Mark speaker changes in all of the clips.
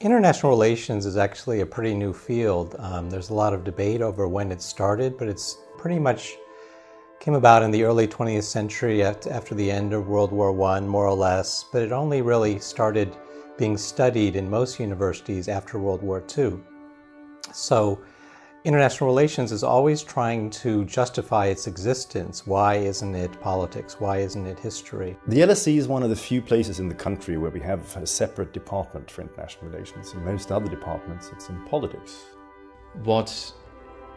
Speaker 1: International relations is actually a pretty new field. There's a lot of debate over when it started, but it's pretty much came about in the early 20th century after the end of World War I, more or less, but it only really started being studied in most universities after World War II. So international relations is always trying to justify its existence. Why isn't it politics? Why isn't it history?
Speaker 2: The LSE is one of the few places in the country where we have a separate department for international relations. In most other departments, it's in politics.
Speaker 3: What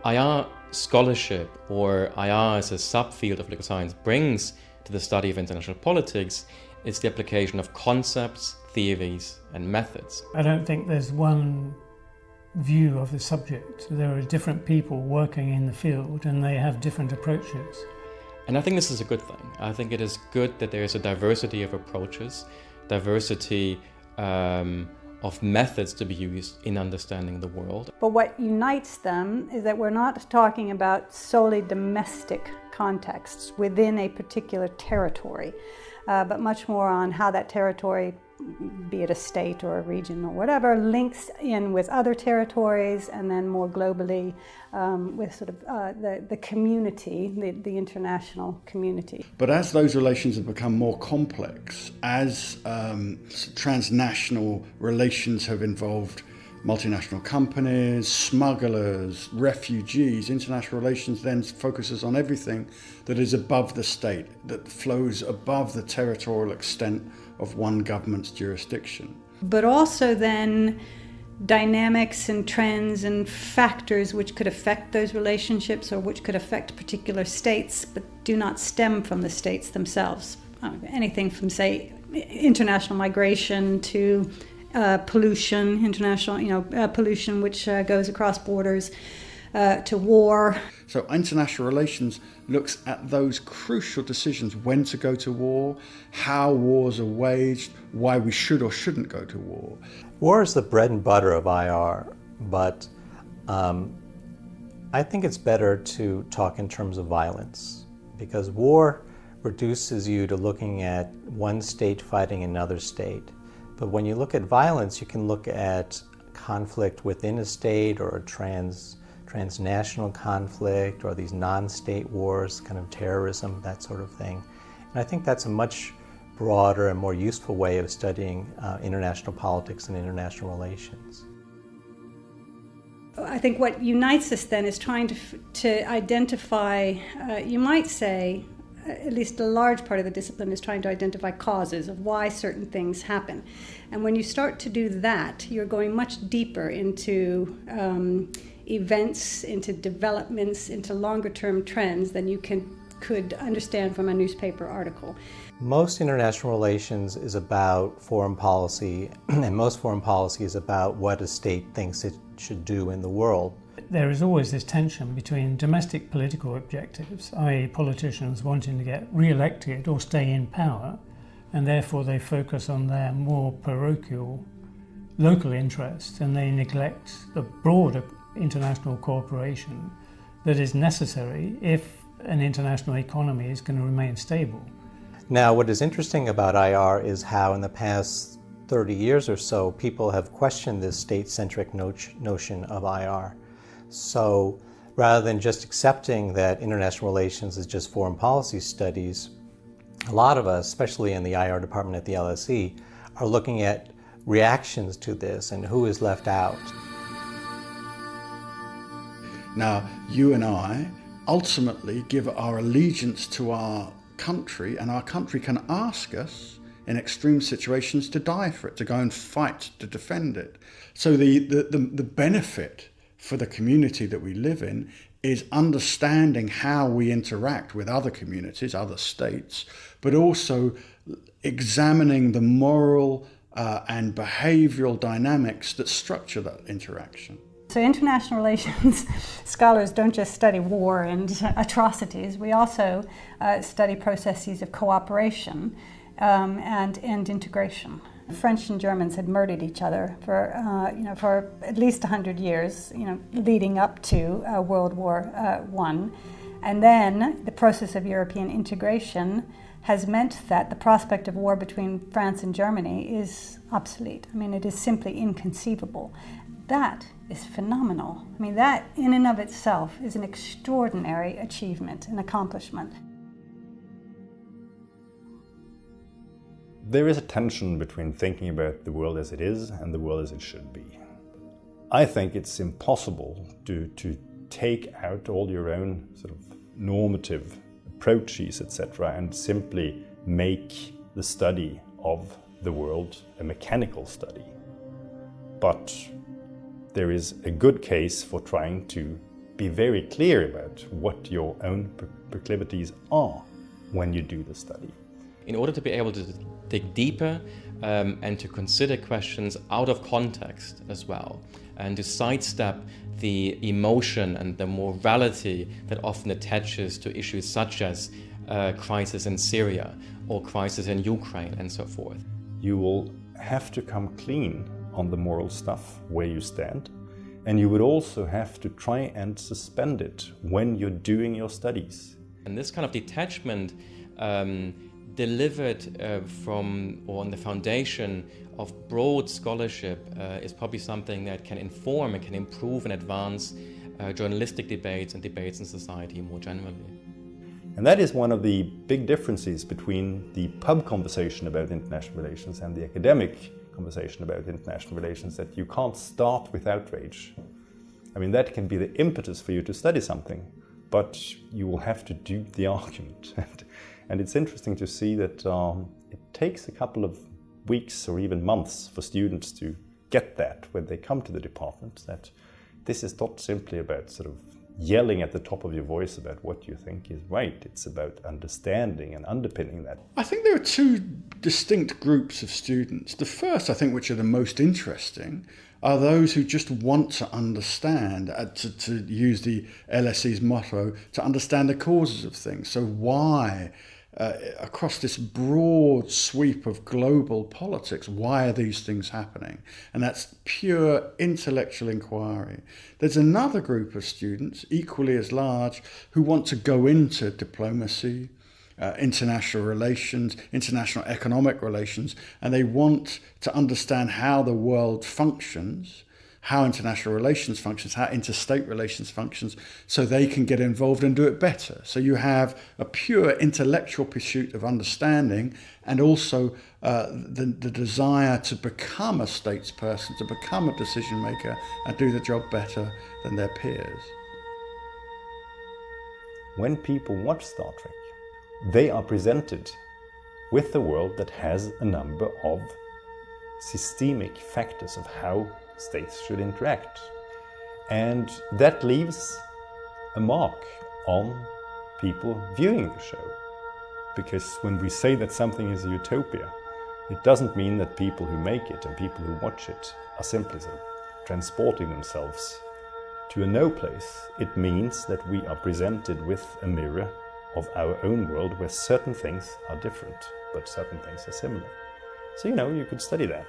Speaker 3: IR scholarship, or IR as a subfield of political science, brings to the study of international politics is the application of concepts, theories, and methods.
Speaker 4: I don't think there's one view of the subject. There are different people working in the field and they have different approaches.
Speaker 3: And I think this is a good thing. I think it is good that there is a diversity of approaches, diversity of methods to be used in understanding the world.
Speaker 5: But what unites them is that we're not talking about solely domestic contexts within a particular territory, but much more on how that territory, be it a state or a region or whatever, links in with other territories, and then more globally with sort of the community, the international community.
Speaker 6: But as those relations have become more complex, as transnational relations have involved multinational companies, smugglers, refugees, international relations then focuses on everything that is above the state, that flows above the territorial extent of one government's jurisdiction.
Speaker 5: But also then dynamics and trends and factors which could affect those relationships or which could affect particular states but do not stem from the states themselves. Anything from, say, international migration to pollution, international pollution which goes across borders, to war.
Speaker 6: So international relations looks at those crucial decisions: when to go to war, how wars are waged, why we should or shouldn't go to war.
Speaker 1: War is the bread and butter of IR, but I think it's better to talk in terms of violence, because war reduces you to looking at one state fighting another state. But when you look at violence, you can look at conflict within a state or a transnational conflict or these non-state wars, kind of terrorism, that sort of thing. And I think that's a much broader and more useful way of studying international politics and international relations.
Speaker 5: I think what unites us then is trying to identify, you might say, at least a large part of the discipline is trying to identify causes of why certain things happen. And when you start to do that, you're going much deeper into events, into developments, into longer-term trends than you could understand from a newspaper article.
Speaker 1: Most international relations is about foreign policy, and most foreign policy is about what a state thinks it should do in the world.
Speaker 4: There is always this tension between domestic political objectives, i.e. politicians wanting to get re-elected or stay in power, and therefore they focus on their more parochial local interests and they neglect the broader international cooperation that is necessary if an international economy is going to remain stable.
Speaker 1: Now, what is interesting about IR is how in the past 30 years or so, people have questioned this state-centric notion of IR. So rather than just accepting that international relations is just foreign policy studies, a lot of us, especially in the IR department at the LSE, are looking at reactions to this and who is left out.
Speaker 6: Now, you and I ultimately give our allegiance to our country, and our country can ask us in extreme situations to die for it, to go and fight to defend it. So the benefit for the community that we live in is understanding how we interact with other communities, other states, but also examining the moral and behavioral dynamics that structure that interaction.
Speaker 5: So international relations scholars don't just study war and atrocities. We also study processes of cooperation and integration. French and Germans had murdered each other for at least 100 years, leading up to World War I. And then the process of European integration has meant that the prospect of war between France and Germany is obsolete. I mean, it is simply inconceivable. That is phenomenal. I mean, that in and of itself is an extraordinary achievement, an accomplishment.
Speaker 2: There is a tension between thinking about the world as it is and the world as it should be. I think it's impossible to take out all your own sort of normative approaches, etc., and simply make the study of the world a mechanical study. But there is a good case for trying to be very clear about what your own proclivities are when you do the study.
Speaker 3: In order to be able to dig deeper and to consider questions out of context as well, and to sidestep the emotion and the morality that often attaches to issues such as crisis in Syria or crisis in Ukraine and so forth.
Speaker 2: You will have to come clean on the moral stuff where you stand, and you would also have to try and suspend it when you're doing your studies.
Speaker 3: And this kind of detachment delivered from or on the foundation of broad scholarship is probably something that can inform and can improve and advance journalistic debates and debates in society more generally.
Speaker 2: And that is one of the big differences between the pub conversation about international relations and the academic conversation about international relations, that you can't start with outrage. I mean, that can be the impetus for you to study something, but you will have to do the argument. And it's interesting to see that it takes a couple of weeks or even months for students to get that when they come to the department, that this is not simply about sort of yelling at the top of your voice about what you think is right. It's about understanding and underpinning that.
Speaker 6: I think there are two distinct groups of students. The first, I think, which are the most interesting, are those who just want to understand, to use the LSE's motto, to understand the causes of things. So why, across this broad sweep of global politics, why are these things happening? And that's pure intellectual inquiry. There's another group of students, equally as large, who want to go into diplomacy, international relations, international economic relations, and they want to understand how the world functions, how international relations functions, how interstate relations functions, so they can get involved and do it better. So you have a pure intellectual pursuit of understanding, and also the desire to become a statesperson, to become a decision maker and do the job better than their peers.
Speaker 2: When people watch Star Trek, they are presented with a world that has a number of systemic factors of how states should interact. And that leaves a mark on people viewing the show. Because when we say that something is a utopia, it doesn't mean that people who make it and people who watch it are simply sort of transporting themselves to a no place. It means that we are presented with a mirror of our own world where certain things are different, but certain things are similar. So, you could study that.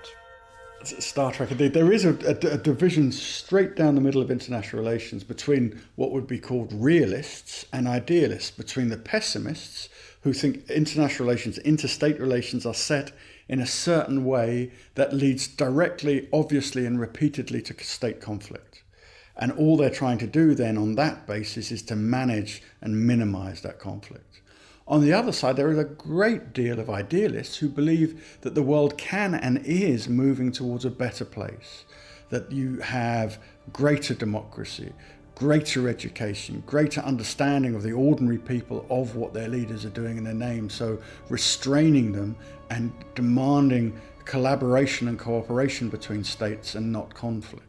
Speaker 6: Star Trek, indeed. There is a division straight down the middle of international relations between what would be called realists and idealists, between the pessimists who think international relations, interstate relations are set in a certain way that leads directly, obviously, and repeatedly to state conflict. And all they're trying to do then on that basis is to manage and minimize that conflict. On the other side, there is a great deal of idealists who believe that the world can and is moving towards a better place, that you have greater democracy, greater education, greater understanding of the ordinary people of what their leaders are doing in their name, so restraining them and demanding collaboration and cooperation between states and not conflict.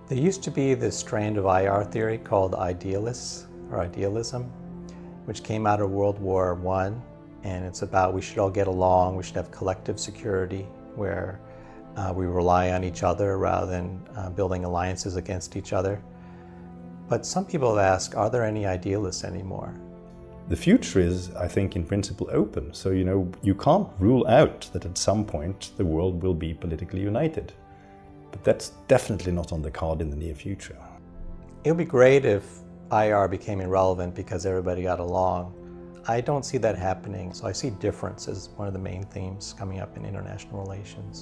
Speaker 1: There used to be this strand of IR theory called idealists or idealism, which came out of World War I, and it's about we should all get along, we should have collective security where we rely on each other rather than building alliances against each other. But some people have asked, are there any idealists anymore?
Speaker 2: The future is, I think, in principle open. So, you can't rule out that at some point the world will be politically united. But that's definitely not on the card in the near future.
Speaker 1: It would be great if IR became irrelevant because everybody got along. I don't see that happening, so I see difference as one of the main themes coming up in international relations.